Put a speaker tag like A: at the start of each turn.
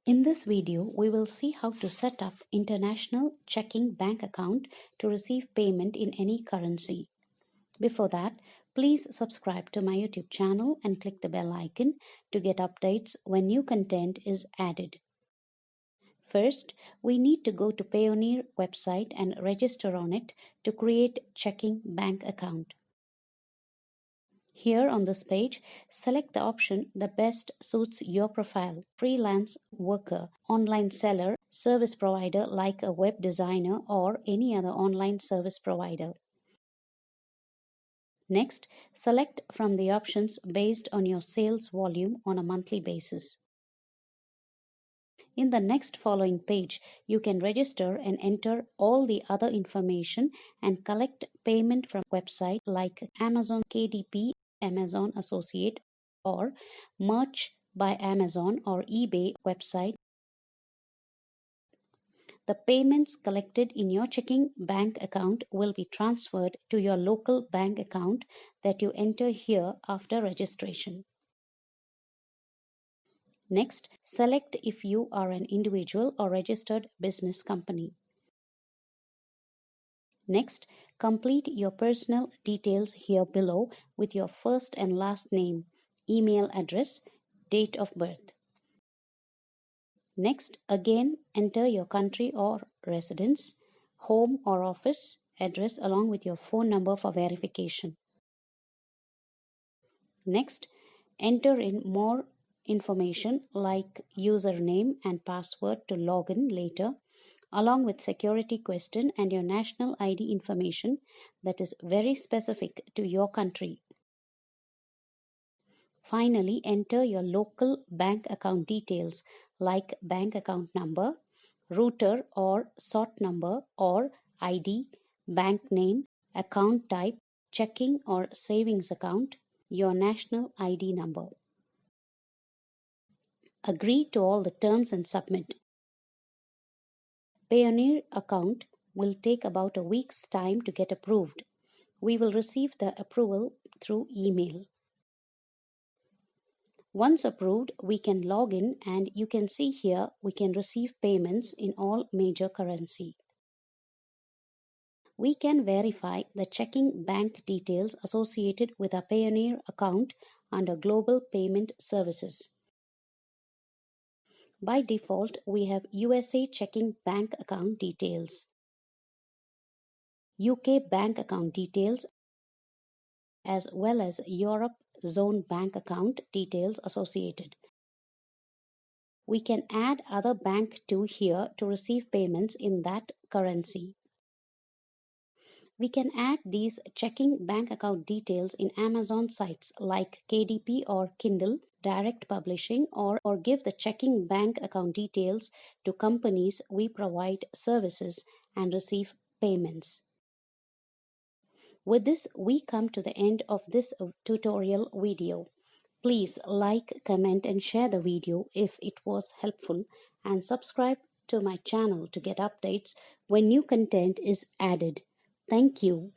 A: In this video, we will see how to set up international checking bank account to receive payment in any currency. Before that, please subscribe to my YouTube channel and click the bell icon to get updates when new content is added. First, we need to go to Payoneer website and register on it to create checking bank account. Here on this page, select the option that best suits your profile: freelance worker, online seller, service provider like a web designer or any other online service provider. Next, select from the options based on your sales volume on a monthly basis. In the next following page, you can register and enter all the other information and collect payment from website like Amazon KDP, Amazon Associate, or Merch by Amazon or eBay website. The payments collected in your checking bank account will be transferred to your local bank account that you enter here after registration. Next, select if you are an individual or registered business company. Next, complete your personal details here below with your first and last name, email address, date of birth. Next, again enter your country or residence, home or office address along with your phone number for verification. Next, enter in more information like username and password to log in later, along with security question and your national ID information that is very specific to your country. Finally, enter your local bank account details like bank account number, router or sort number or ID, bank name, account type, checking or savings account, your national ID number. Agree to all the terms and submit. Payoneer account will take about a week's time to get approved. We will receive the approval through email. Once approved, we can log in and you can see here we can receive payments in all major currency. We can verify the checking bank details associated with a Payoneer account under Global Payment Services. By default, we have USA checking bank account details, UK bank account details, as well as Europe zone bank account details associated. We can add other bank to here to receive payments in that currency. We can add these checking bank account details in Amazon sites like KDP or Kindle, direct publishing, or give the checking bank account details to companies we provide services and receive payments. With this, we come to the end of this tutorial video. Please like, comment and share the video if it was helpful, and subscribe to my channel to get updates when new content is added. Thank you.